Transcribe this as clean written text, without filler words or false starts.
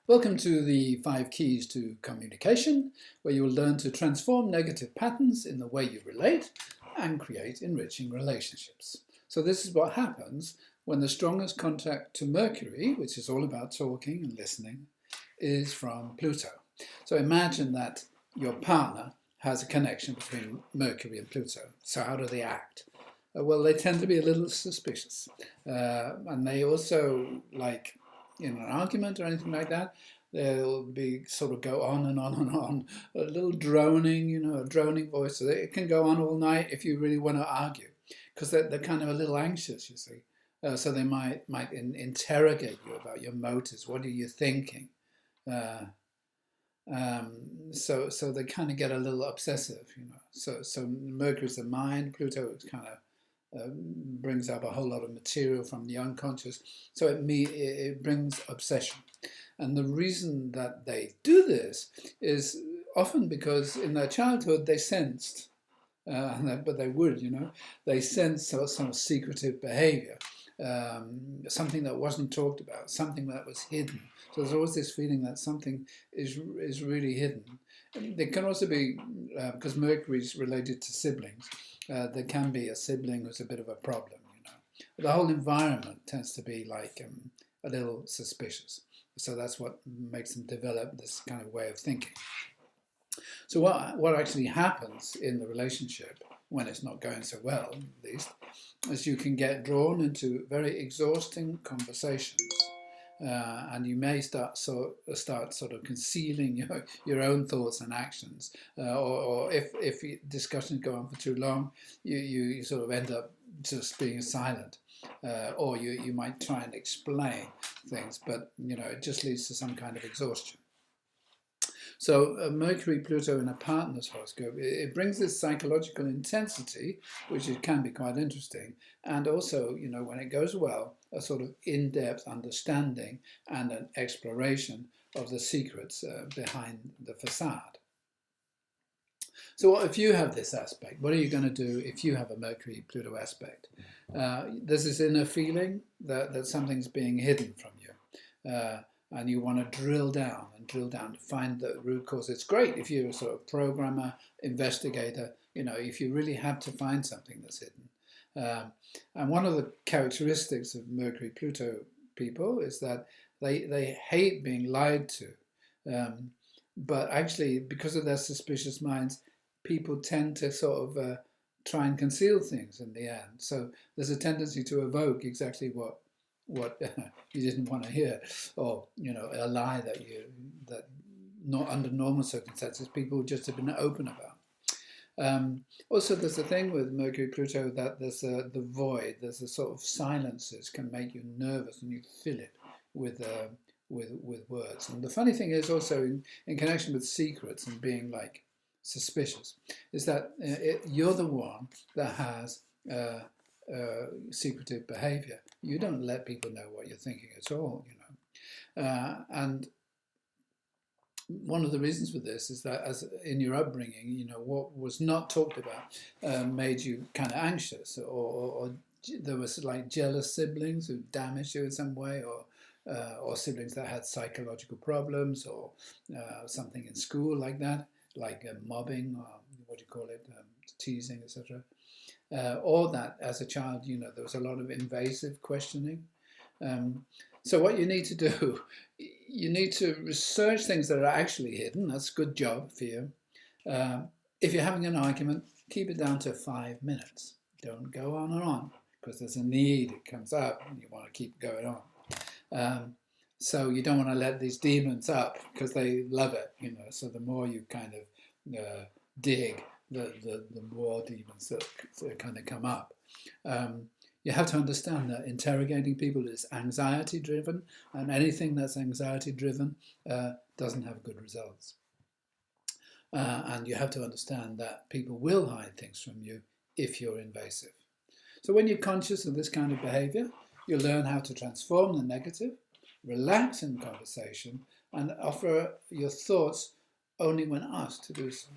Welcome to the 5 Keys to Communication, where you will learn to transform negative patterns in the way you relate and create enriching relationships. So this is what happens when the strongest contact to Mercury, which is all about talking and listening, is from Pluto. So imagine that your partner has a connection between Mercury and Pluto. So how do they act? Well, they tend to be a little suspicious. And they also, like in an argument or anything like that, they'll be sort of go on and on and on, a little droning, a droning voice. So it can go on all night if you really want to argue, because they're kind of a little anxious, you see. So they might interrogate you about your motives. What are you thinking? So they kind of get a little obsessive. So Mercury's the mind, Pluto is kind of brings up a whole lot of material from the unconscious. So it brings obsession. And the reason that they do this is often because in their childhood they sensed, but they sensed some secretive behavior, something that wasn't talked about, something that was hidden. So there's always this feeling that something is really hidden. There can also be, because Mercury is related to siblings, there can be a sibling who's a bit of a problem. The whole environment tends to be like a little suspicious. So that's what makes them develop this kind of way of thinking. So what actually happens in the relationship, when it's not going so well, at least, is you can get drawn into very exhausting conversations. And you may start sort of concealing your own thoughts and actions, or if discussions go on for too long, you sort of end up just being silent, or you might try and explain things, but it just leads to some kind of exhaustion. So Mercury-Pluto in a partner's horoscope, it brings this psychological intensity, which can be quite interesting, and also, when it goes well, a sort of in-depth understanding and an exploration of the secrets behind the facade. So if you have this aspect, what are you going to do if you have a Mercury-Pluto aspect? There's this inner feeling that something's being hidden from you. And you want to drill down to find the root cause. It's great if you're a sort of programmer, investigator, if you really have to find something that's hidden. And one of the characteristics of Mercury-Pluto people is that they hate being lied to. But actually, because of their suspicious minds, people tend to sort of try and conceal things in the end. So there's a tendency to evoke exactly what you didn't want to hear, or a lie that not under normal circumstances people just have been open about. Also, there's a thing with Mercury-Pluto that there's the void. There's a sort of silences can make you nervous, and you fill it with words. And the funny thing is also in connection with secrets and being like suspicious, is that you're the one that has secretive behavior. You don't let people know what you're thinking at all, and one of the reasons for this is that, as in your upbringing, what was not talked about made you kind of anxious, or there was like jealous siblings who damaged you in some way, or siblings that had psychological problems, or something in school like that, like mobbing, or what do you call it, teasing, etc. Or that as a child, there was a lot of invasive questioning. So what you need to do, you need to research things that are actually hidden. That's a good job for you. If you're having an argument, keep it down to 5 minutes. Don't go on and on, because there's a need, it comes up, and you want to keep going on. So you don't want to let these demons up, because they love it, so the more you kind of dig, the more demons that kind of come up. You have to understand that interrogating people is anxiety driven, and anything that's anxiety driven doesn't have good results. And you have to understand that people will hide things from you if you're invasive. So when you're conscious of this kind of behavior, you learn how to transform the negative, relax in conversation, and offer your thoughts only when asked to do so.